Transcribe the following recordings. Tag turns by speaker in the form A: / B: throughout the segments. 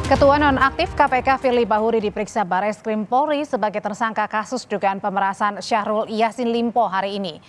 A: Ketua Nonaktif KPK Firly Bahuri diperiksa Bareskrim Polri sebagai tersangka kasus dugaan pemerasan Syahrul Yassin Limpo hari ini.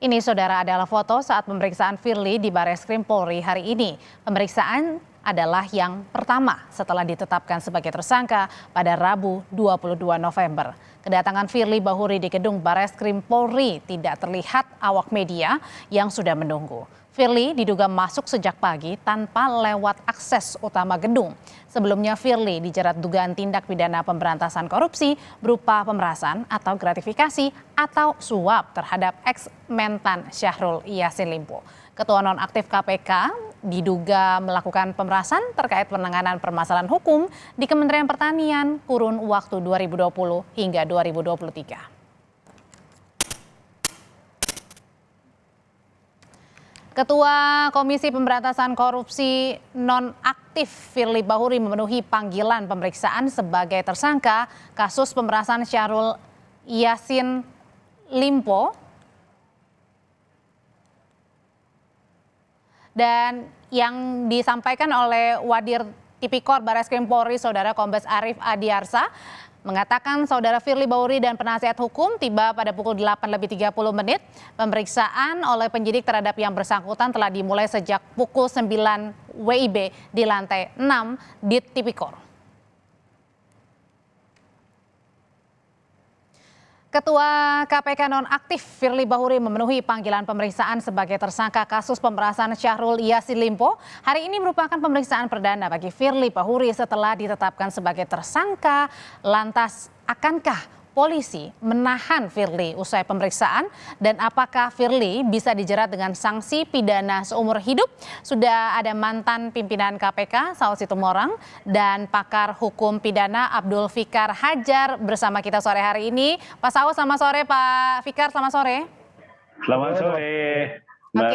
A: Ini saudara adalah foto saat pemeriksaan Firly di Bareskrim Polri hari ini. Pemeriksaan adalah yang pertama setelah ditetapkan sebagai tersangka pada Rabu 22 November. Kedatangan Firly Bahuri di gedung Bareskrim Polri tidak terlihat awak media yang sudah menunggu. Firly diduga masuk sejak pagi tanpa lewat akses utama gedung. Sebelumnya Firly dijerat dugaan tindak pidana pemberantasan korupsi berupa pemerasan atau gratifikasi atau suap terhadap ex-mentan Syahrul Yassin Limpo. Ketua Nonaktif KPK diduga melakukan pemerasan terkait penanganan permasalahan hukum di Kementerian Pertanian kurun waktu 2020 hingga 2023. Ketua Komisi Pemberantasan Korupsi Nonaktif Firly Bahuri memenuhi panggilan pemeriksaan sebagai tersangka kasus pemerasan Syahrul Yassin Limpo. Dan yang disampaikan oleh Wadir Tipikor Bareskrim Polri, Saudara Kombes Arief Adiarsa, mengatakan saudara Firly Bahuri dan penasihat hukum tiba pada pukul 8:30. Pemeriksaan oleh penyidik terhadap yang bersangkutan telah dimulai sejak pukul 9 WIB di lantai 6 di Tipikor. Ketua KPK Nonaktif Firly Bahuri memenuhi panggilan pemeriksaan sebagai tersangka kasus pemerasan Syahrul Yassin Limpo. Hari ini merupakan pemeriksaan perdana bagi Firly Bahuri setelah ditetapkan sebagai tersangka. Lantas, akankah polisi menahan Firly usai pemeriksaan? Dan apakah Firly bisa dijerat dengan sanksi pidana seumur hidup? Sudah ada mantan pimpinan KPK Saud Situmorang dan pakar hukum pidana Abdul Fikar Hajar bersama kita sore hari ini. Pak Saud, selamat sore. Pak Fikar, selamat sore.
B: Selamat sore, Mbak.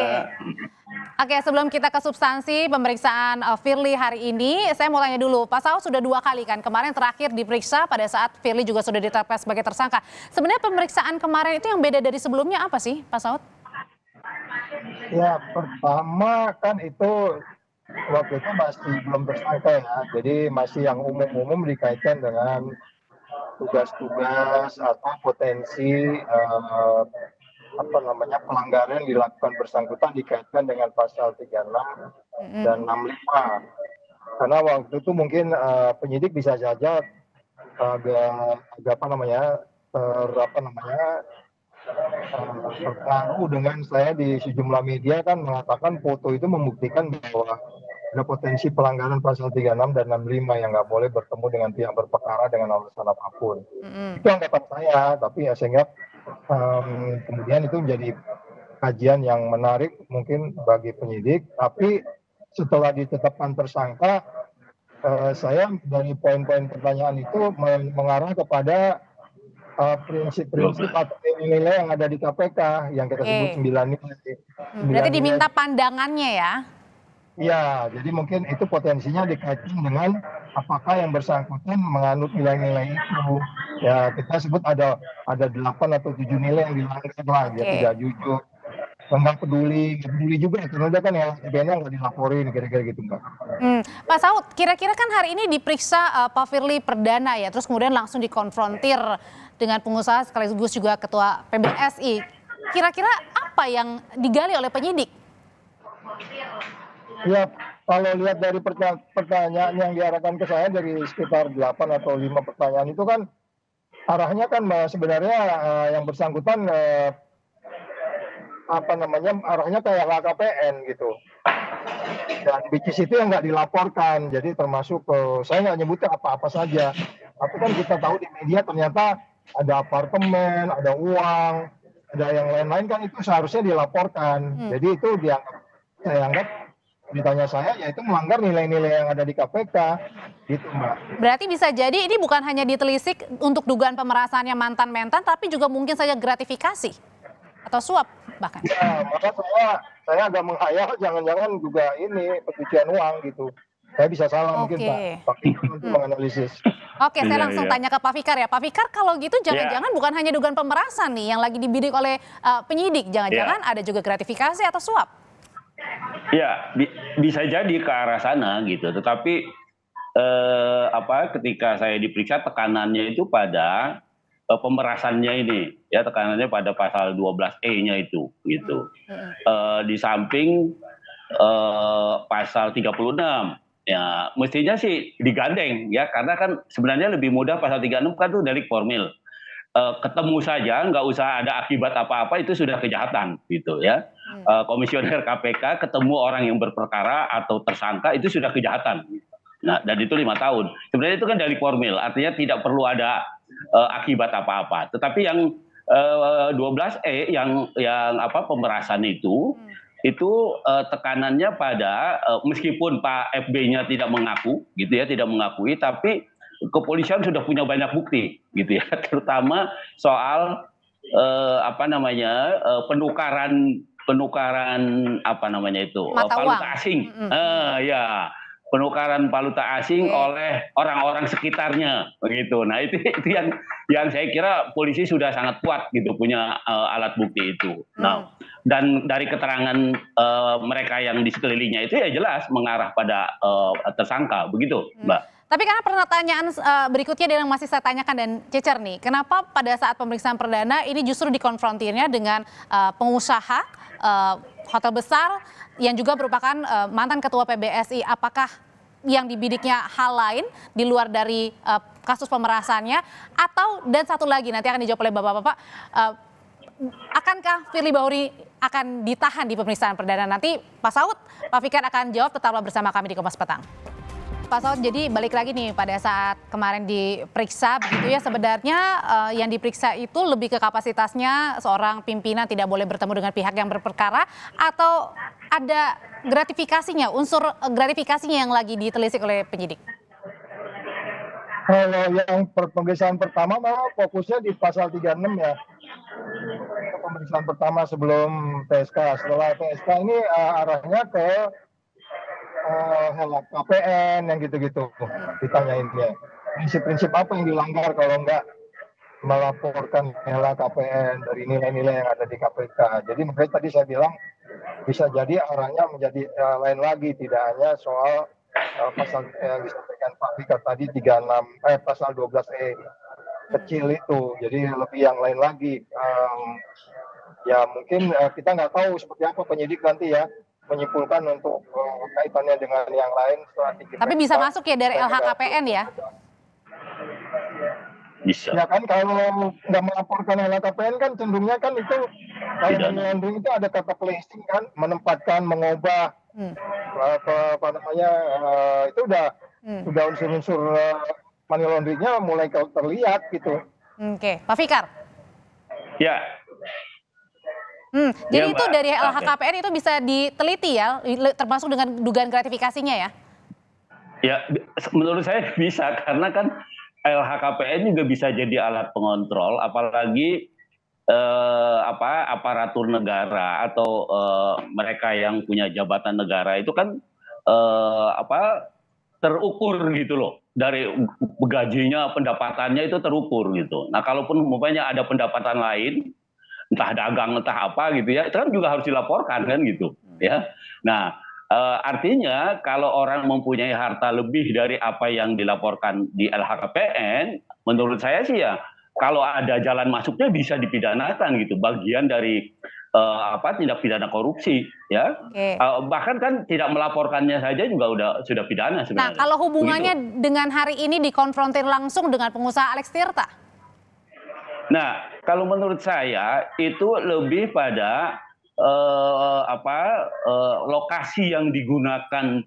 A: Oke, sebelum kita ke substansi pemeriksaan Firly hari ini, saya mau tanya dulu, Pak Saud sudah 2 kali kan, kemarin terakhir diperiksa pada saat Firly juga sudah ditetapkan sebagai tersangka. Sebenarnya pemeriksaan kemarin itu yang beda dari sebelumnya apa sih, Pak Saud?
C: Ya, pertama kan itu waktu itu masih belum tersangka ya, jadi masih yang umum-umum dikaitkan dengan tugas-tugas atau potensi pelanggaran yang dilakukan bersangkutan dikaitkan dengan pasal 36 dan 65. Karena waktu itu mungkin penyidik bisa saja terpengaruh dengan saya di sejumlah media kan mengatakan foto itu membuktikan bahwa ada potensi pelanggaran pasal 36 dan 65 yang nggak boleh bertemu dengan pihak berperkara dengan alasan apapun. Itu anggapan saya, tapi ya sehingga kemudian itu menjadi kajian yang menarik mungkin bagi penyidik. Tapi setelah ditetapkan tersangka, saya dari poin-poin pertanyaan itu mengarah kepada prinsip-prinsip atau nilai yang ada di KPK yang kita sebut 9 nilai.
A: Berarti diminta pandangannya ya?
C: Ya, jadi mungkin itu potensinya dikaitkan dengan apakah yang bersangkutan menganut nilai-nilai itu. Ya, kita sebut ada 8 atau 7 nilai yang dilanggar lah, ya tidak jujur, nggak peduli juga, karena dia kan yang nggak dilaporin, kira-kira gitu, Mbak.
A: Pak Saud, kira-kira kan hari ini diperiksa Pak Firly perdana ya, terus kemudian langsung dikonfrontir dengan pengusaha sekaligus juga ketua PBSI. Kira-kira apa yang digali oleh penyidik?
C: Ya, kalau lihat dari pertanyaan yang diarahkan ke saya dari sekitar 8 atau 5 pertanyaan itu kan arahnya kan sebenarnya yang bersangkutan arahnya kayak LHKPN gitu. Dan which itu yang nggak dilaporkan, jadi termasuk saya nggak nyebutnya apa-apa saja. Tapi kan kita tahu di media ternyata ada apartemen, ada uang, ada yang lain-lain kan itu seharusnya dilaporkan. Jadi itu saya anggap ditanya saya ya itu melanggar nilai-nilai yang ada di KPK gitu, Mbak.
A: Berarti bisa jadi ini bukan hanya ditelisik untuk dugaan pemerasannya mantan-mantan, tapi juga mungkin saja gratifikasi atau suap bahkan.
C: Ya, maka saya agak menghayal jangan-jangan juga ini pencucian uang gitu. Saya bisa salah mungkin Pak Fikar untuk menganalisis.
A: Oke, saya langsung tanya ke Pak Fikar ya. Pak Fikar, kalau gitu jangan-jangan bukan hanya dugaan pemerasan nih yang lagi dibidik oleh penyidik, jangan-jangan ada juga gratifikasi atau suap?
B: Ya, bisa jadi ke arah sana gitu. Tetapi ketika saya diperiksa tekanannya itu pada pemerasannya ini, ya tekanannya pada pasal 12E-nya itu, gitu. Di samping pasal 36, ya mestinya sih digandeng ya, karena kan sebenarnya lebih mudah pasal 36 kan itu delik formil. Ketemu saja, nggak usah ada akibat apa-apa, itu sudah kejahatan gitu ya. Komisioner KPK ketemu orang yang berperkara atau tersangka itu sudah kejahatan. Nah, dan itu 5 tahun. Sebenarnya itu kan delik formil, artinya tidak perlu ada akibat apa-apa. Tetapi yang 12E yang pemerasan itu tekanannya pada meskipun Pak FB-nya tidak mengaku gitu ya, tidak mengakui, tapi kepolisian sudah punya banyak bukti gitu ya, terutama soal penukaran valuta asing. Ya, penukaran valuta asing oleh orang-orang sekitarnya begitu. Nah, itu yang saya kira polisi sudah sangat kuat gitu punya alat bukti itu. Nah, dan dari keterangan mereka yang di sekelilingnya itu ya jelas mengarah pada tersangka begitu, Mbak.
A: Tapi karena pertanyaan berikutnya yang masih saya tanyakan dan cecer nih, kenapa pada saat pemeriksaan perdana ini justru dikonfrontirnya dengan pengusaha hotel besar yang juga merupakan mantan ketua PBSI? Apakah yang dibidiknya hal lain di luar dari kasus pemerasannya? Atau, dan satu lagi nanti akan dijawab oleh Bapak-Bapak, akankah Firly Bahuri akan ditahan di pemeriksaan perdana nanti? Pak Saud, Pak Fikar akan jawab, tetaplah bersama kami di Kompas Petang. Pak Saud, jadi balik lagi nih pada saat kemarin diperiksa begitu ya, sebenarnya yang diperiksa itu lebih ke kapasitasnya seorang pimpinan tidak boleh bertemu dengan pihak yang berperkara, atau ada gratifikasinya, unsur gratifikasinya yang lagi ditelisik oleh penyidik?
C: Kalau yang pemeriksaan pertama memang fokusnya di pasal 36 ya. Pemeriksaan pertama sebelum PSK. Setelah PSK ini arahnya ke LHKPN yang gitu-gitu, ditanyain dia prinsip-prinsip apa yang dilanggar kalau nggak melaporkan LHKPN dari nilai-nilai yang ada di KPK. Jadi makanya tadi saya bilang bisa jadi arahnya menjadi lain lagi, tidak hanya soal pasal yang disampaikan Pak Fikar tadi 36 pasal 12E kecil itu, jadi lebih yang lain lagi. Ya mungkin kita nggak tahu seperti apa penyidik nanti ya menyimpulkan untuk kaitannya dengan yang lain.
A: Tapi bisa masuk ya dari LHKPN ya?
B: Bisa.
C: Ya kan, kalau nggak melaporkan LHKPN kan cenderungnya kan itu kalau money laundering itu ada kata placing kan, menempatkan, mengubah, apa namanya, itu udah unsur-unsur money launderingnya mulai terlihat gitu.
A: Oke, Pak Fikar.
B: Ya.
A: Jadi itu dari LHKPN itu bisa diteliti ya, termasuk dengan dugaan gratifikasinya ya?
B: Ya, menurut saya bisa, karena kan LHKPN juga bisa jadi alat pengontrol, apalagi aparatur negara atau mereka yang punya jabatan negara itu kan terukur gitu loh, dari gajinya, pendapatannya itu terukur gitu. Nah, kalaupun umpamanya ada pendapatan lain, entah dagang entah apa gitu ya, itu kan juga harus dilaporkan kan gitu ya. Nah, artinya kalau orang mempunyai harta lebih dari apa yang dilaporkan di LHKPN, menurut saya sih ya kalau ada jalan masuknya bisa dipidanakan gitu, bagian dari tindak pidana korupsi ya. Bahkan kan tidak melaporkannya saja juga sudah pidana sebenarnya.
A: Nah, kalau hubungannya dengan hari ini dikonfrontir langsung dengan pengusaha Alex Tirta?
B: Nah, kalau menurut saya itu lebih pada lokasi yang digunakan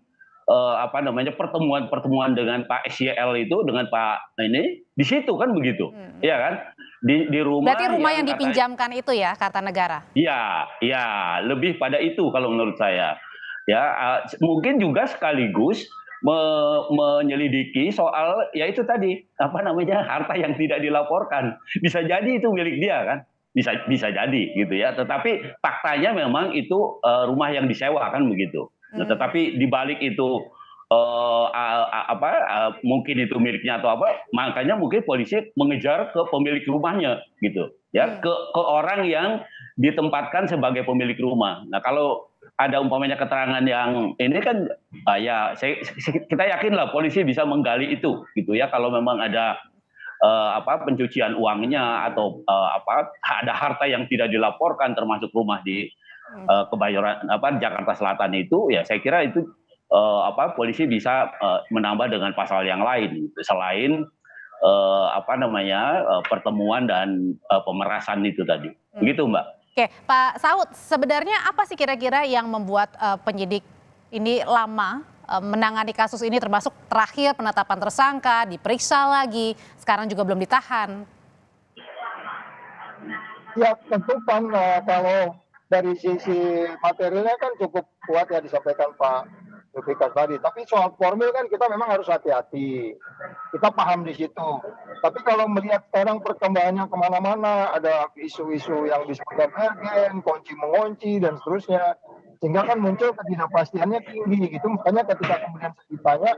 B: pertemuan dengan Pak SYL itu dengan Pak ini di situ kan begitu, ya kan? Di rumah.
A: Berarti rumah yang dipinjamkan itu ya, kata negara?
B: Iya, lebih pada itu kalau menurut saya. Ya, mungkin juga sekaligus menyelidiki soal ya itu tadi harta yang tidak dilaporkan, bisa jadi itu milik dia kan, bisa jadi gitu ya, tetapi faktanya memang itu rumah yang disewa kan begitu. Nah, tetapi di balik itu mungkin itu miliknya atau apa, makanya mungkin polisi mengejar ke pemilik rumahnya gitu ya, ke orang yang ditempatkan sebagai pemilik rumah. Nah, kalau ada umpamanya keterangan yang ini kan ya kita yakin lah polisi bisa menggali itu gitu ya kalau memang ada pencucian uangnya atau ada harta yang tidak dilaporkan termasuk rumah di Kebayoran Jakarta Selatan itu ya saya kira itu polisi bisa menambah dengan pasal yang lain gitu. Selain pertemuan dan pemerasan itu tadi. Begitu, Mbak.
A: Oke, Pak Saud, sebenarnya apa sih kira-kira yang membuat penyidik ini lama menangani kasus ini, termasuk terakhir penetapan tersangka, diperiksa lagi, sekarang juga belum ditahan?
C: Ya tentu kan kalau dari sisi materialnya kan cukup kuat ya disampaikan Pak Zulfikar tadi. Tapi soal formil kan kita memang harus hati-hati. Kita paham di situ. Tapi kalau melihat sekarang perkembangannya kemana-mana, ada isu-isu yang disebut emergen, kunci-mengunci, dan seterusnya. Sehingga kan muncul ketidakpastiannya tinggi gitu. Makanya ketika kemudian saya ditanya,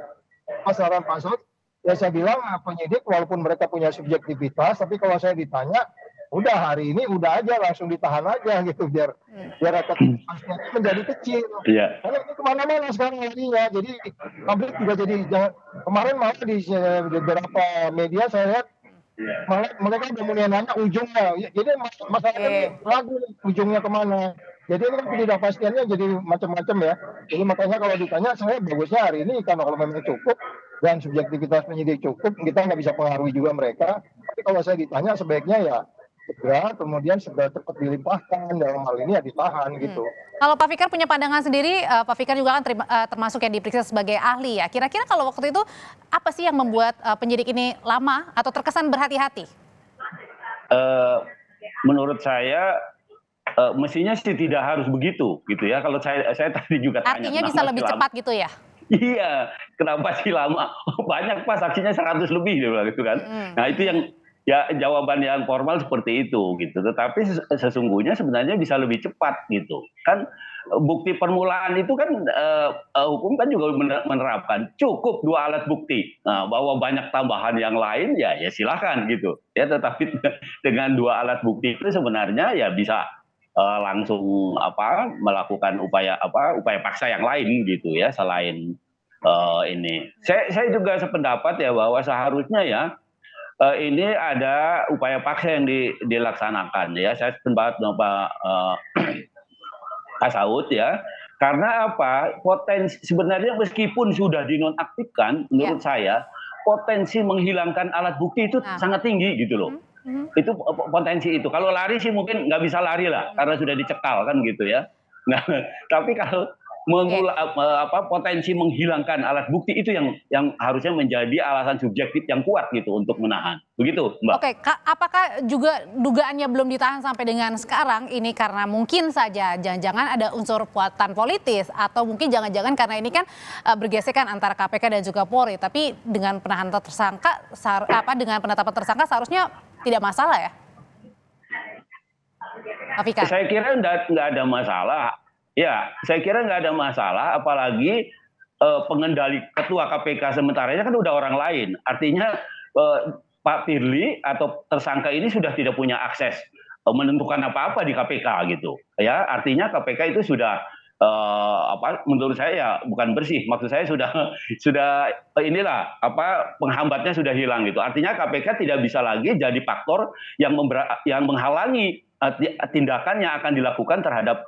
C: pasaran Pak Saud, ya saya bilang penyidik walaupun mereka punya subjektivitas, tapi kalau saya ditanya, udah hari ini udah aja langsung ditahan aja gitu biar ketidakpastiannya menjadi kecil. Karena ini kemana-mana sekarang larinya. Jadi publik juga jadi kemarin malah di beberapa media saya lihat malah mereka udah mulai nanya ujungnya. Jadi masalah ini lagu ujungnya kemana. Jadi ini kan ketidakpastiannya jadi macam-macam ya. Jadi makanya kalau ditanya saya bagusnya hari ini karena kalau memang cukup dan subjektivitas penyidik cukup kita nggak bisa pengaruhi juga mereka. Tapi kalau saya ditanya sebaiknya ya segera kemudian segera cepat dilimpahkan, dalam hal ini ya ditahan gitu.
A: Kalau Pak Fikar punya pandangan sendiri, Pak Fikar juga kan termasuk yang diperiksa sebagai ahli ya. Kira-kira kalau waktu itu apa sih yang membuat penyidik ini lama atau terkesan berhati-hati?
B: Menurut saya mestinya sih tidak harus begitu gitu ya. Kalau saya tadi juga tanya.
A: Artinya bisa lebih cepat gitu ya?
B: Iya, kenapa sih lama? Banyak Pak, saksinya 100 lebih dia bilang gitu kan. Nah itu yang ya jawaban yang formal seperti itu gitu. Tetapi sesungguhnya sebenarnya bisa lebih cepat gitu. Kan bukti permulaan itu kan hukum kan juga menerapkan cukup 2 alat bukti. Nah, bahwa banyak tambahan yang lain ya silakan gitu. Ya tetapi dengan 2 alat bukti itu sebenarnya ya bisa langsung melakukan upaya paksa yang lain gitu ya selain ini. Saya juga sependapat ya bahwa seharusnya ya ini ada upaya paksa yang dilaksanakan ya. Saya sependapat dengan Pak Saud ya. Karena potensi sebenarnya meskipun sudah dinonaktifkan menurut saya potensi menghilangkan alat bukti itu sangat tinggi gitu loh. Itu potensi itu. Kalau lari sih mungkin nggak bisa lari lah karena sudah dicekal kan gitu ya. Nah, tapi kalau potensi menghilangkan alat bukti itu yang harusnya menjadi alasan subjektif yang kuat gitu untuk menahan. Begitu, Mbak.
A: Oke, apakah juga dugaannya belum ditahan sampai dengan sekarang ini karena mungkin saja jangan-jangan ada unsur muatan politis atau mungkin jangan-jangan karena ini kan bergesekan antara KPK dan juga Polri, tapi dengan penahanan tersangka dengan penetapan tersangka seharusnya tidak masalah ya? Pak Fikar.
B: Saya kira nggak ada masalah. Ya, saya kira nggak ada masalah, apalagi pengendali ketua KPK sementaranya kan udah orang lain. Artinya Pak Firly atau tersangka ini sudah tidak punya akses menentukan apa-apa di KPK gitu. Ya, artinya KPK itu sudah menurut saya ya bukan bersih. Maksud saya sudah penghambatnya sudah hilang gitu. Artinya KPK tidak bisa lagi jadi faktor yang menghalangi tindakan yang akan dilakukan terhadap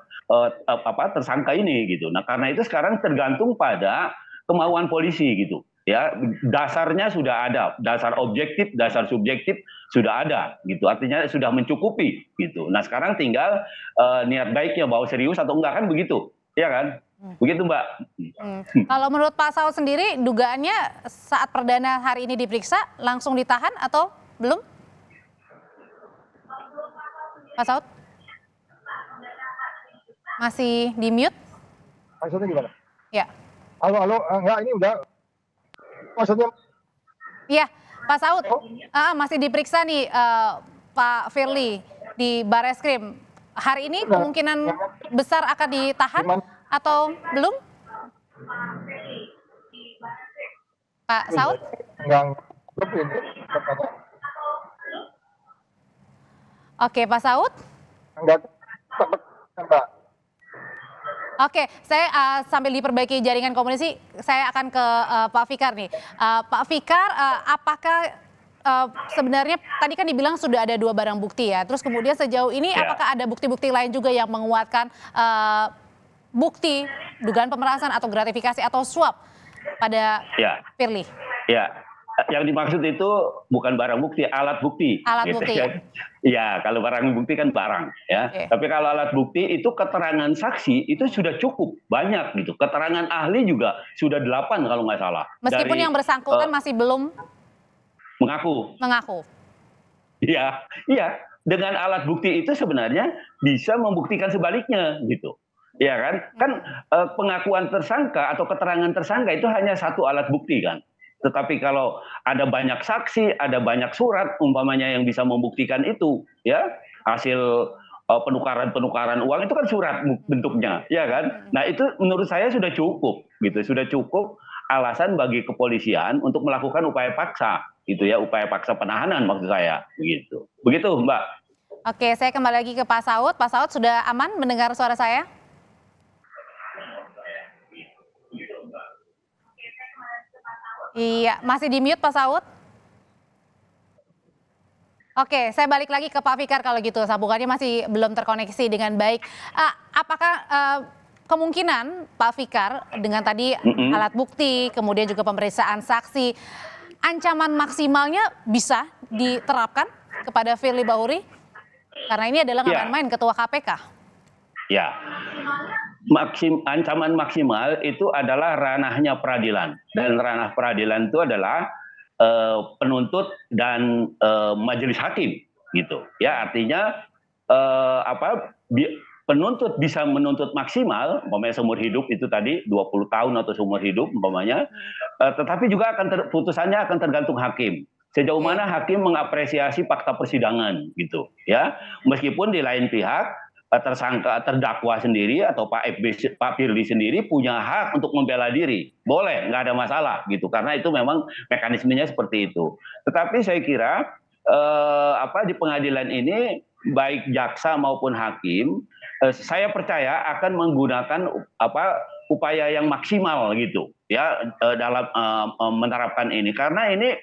B: tersangka ini gitu. Nah, karena itu sekarang tergantung pada kemauan polisi gitu. Ya, dasarnya sudah ada, dasar objektif, dasar subjektif sudah ada gitu. Artinya sudah mencukupi gitu. Nah, sekarang tinggal niat baiknya bahwa serius atau enggak kan begitu. Ya kan? Begitu, Mbak.
A: Kalau menurut Pak Saud sendiri dugaannya saat perdana hari ini diperiksa langsung ditahan atau belum? Pak Saud? Masih di mute?
C: Maksudnya gimana?
A: Ya.
C: Halo, enggak ini udah. Maksudnya?
A: Iya, Pak Saud, masih diperiksa nih Pak Firly di Bareskrim. Hari ini kemungkinan besar akan ditahan atau belum? Pak Saud? Oke, Pak Saud? Oke, saya sambil diperbaiki jaringan komunikasi, saya akan ke Pak Fikar nih. Pak Fikar, apakah sebenarnya tadi kan dibilang sudah ada 2 barang bukti ya, terus kemudian sejauh ini
B: Ya.
A: apakah ada bukti-bukti lain juga yang menguatkan bukti dugaan pemerasan atau gratifikasi atau suap pada
B: Ya.
A: Firly?
B: Ya, yang dimaksud itu bukan barang bukti, alat bukti.
A: Alat
B: gitu
A: bukti.
B: kan. Ya, kalau barang bukti kan barang, ya.
A: Oke.
B: Tapi kalau alat bukti itu keterangan saksi itu sudah cukup banyak gitu. Keterangan ahli juga sudah 8 kalau nggak salah.
A: Meskipun
B: Dari,
A: yang bersangkutan masih belum
B: mengaku.
A: mengaku.
B: Iya, iya. Dengan alat bukti itu sebenarnya bisa membuktikan sebaliknya gitu. Ya kan? Kan pengakuan tersangka atau keterangan tersangka itu hanya satu alat bukti kan. Tetapi kalau ada banyak saksi, ada banyak surat umpamanya yang bisa membuktikan itu, ya, hasil penukaran uang itu kan surat bentuknya, ya kan? Nah, itu menurut saya sudah cukup gitu, sudah cukup alasan bagi kepolisian untuk melakukan upaya paksa gitu ya, upaya paksa penahanan maksud saya begitu. Begitu, Mbak.
A: Oke, saya kembali lagi ke Pak Saud. Pak Saud sudah aman mendengar suara saya? Iya, masih di mute Pak Saud? Oke, saya balik lagi ke Pak Fikar kalau gitu, sambungannya masih belum terkoneksi dengan baik. Apakah kemungkinan Pak Fikar dengan tadi alat bukti, kemudian juga pemeriksaan saksi, ancaman maksimalnya bisa diterapkan kepada Firly Bahuri? Karena ini adalah nggak
B: Ya.
A: main-main Ketua KPK.
B: Ya, ancaman maksimal itu adalah ranahnya peradilan, dan ranah peradilan itu adalah penuntut dan majelis hakim gitu. Ya, artinya penuntut bisa menuntut maksimal, umpamanya seumur hidup itu tadi 20 tahun atau seumur hidup umpamanya, tetapi juga putusannya akan tergantung hakim. Sejauh mana hakim mengapresiasi fakta persidangan gitu, ya. Meskipun di lain pihak tersangka terdakwa sendiri atau Pak Firly sendiri punya hak untuk membela diri, boleh, nggak ada masalah gitu, karena itu memang mekanismenya seperti itu. Tetapi saya kira di pengadilan ini baik jaksa maupun hakim, saya percaya akan menggunakan upaya yang maksimal gitu ya dalam menerapkan ini, karena ini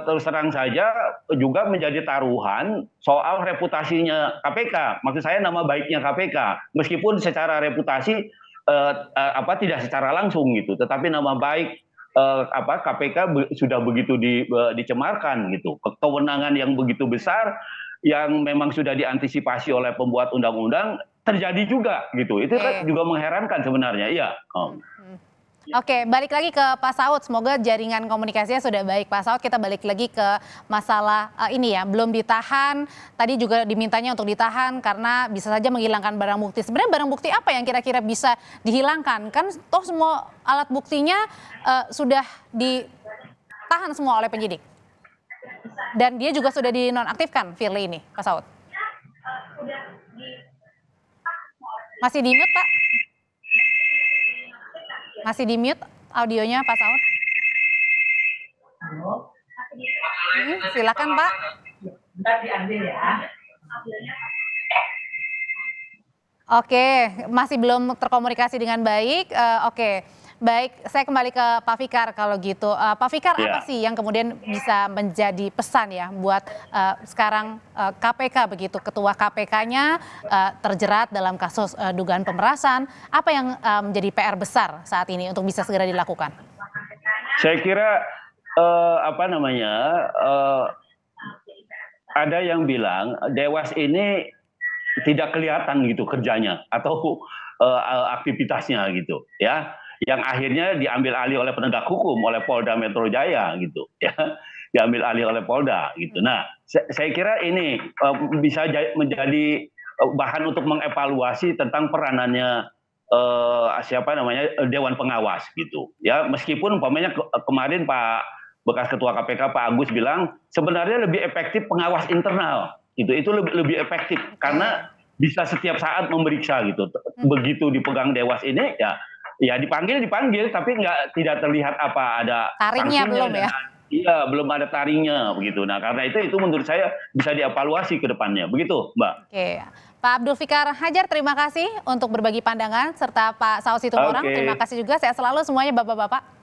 B: terus terang saja juga menjadi taruhan soal reputasinya KPK. Maksud saya nama baiknya KPK. Meskipun secara reputasi tidak secara langsung gitu, tetapi nama baik KPK sudah begitu dicemarkan gitu. Kewenangan yang begitu besar yang memang sudah diantisipasi oleh pembuat undang-undang terjadi juga gitu. Itu kan juga mengherankan sebenarnya. Iya.
A: Oke, balik lagi ke Pak Saud. Semoga jaringan komunikasinya sudah baik. Pak Saud, kita balik lagi ke masalah ini ya, belum ditahan. Tadi juga dimintanya untuk ditahan karena bisa saja menghilangkan barang bukti. Sebenarnya barang bukti apa yang kira-kira bisa dihilangkan? Kan toh semua alat buktinya sudah ditahan semua oleh penyidik. Dan dia juga sudah dinonaktifkan, Firly ini, Pak Saud. Masih di mute, Pak? Masih di mute audionya Pak Saud. Silakan Pak.
D: Bentar diambil ya.
A: Oke, masih belum terkomunikasi dengan baik. Oke, baik. Saya kembali ke Pak Fikar kalau gitu. Pak Fikar, apa sih yang kemudian bisa menjadi pesan ya buat sekarang KPK begitu, ketua KPK-nya terjerat dalam kasus dugaan pemerasan. Apa yang menjadi PR besar saat ini untuk bisa segera dilakukan?
B: Saya kira ada yang bilang Dewas ini tidak kelihatan gitu kerjanya atau aktivitasnya gitu ya, yang akhirnya diambil alih oleh penegak hukum, oleh Polda Metro Jaya gitu ya, diambil alih oleh Polda gitu. Nah, saya kira ini bisa menjadi bahan untuk mengevaluasi tentang peranannya Dewan Pengawas gitu ya. Meskipun umpamanya kemarin Pak bekas Ketua KPK Pak Agus bilang sebenarnya lebih efektif pengawas internal. Itu lebih efektif karena bisa setiap saat memeriksa gitu. Begitu dipegang Dewas ini ya dipanggil tapi tidak terlihat apa ada
A: taringnya belum ya.
B: Iya, belum ada taringnya begitu. Nah, karena itu menurut saya bisa dievaluasi ke depannya. Begitu, Mbak.
A: Oke. Pak Abdul Fikar Hajar, terima kasih untuk berbagi pandangan, serta Pak Saud Situmorang,
B: Oke.
A: terima kasih juga. Sehat selalu semuanya Bapak-Bapak.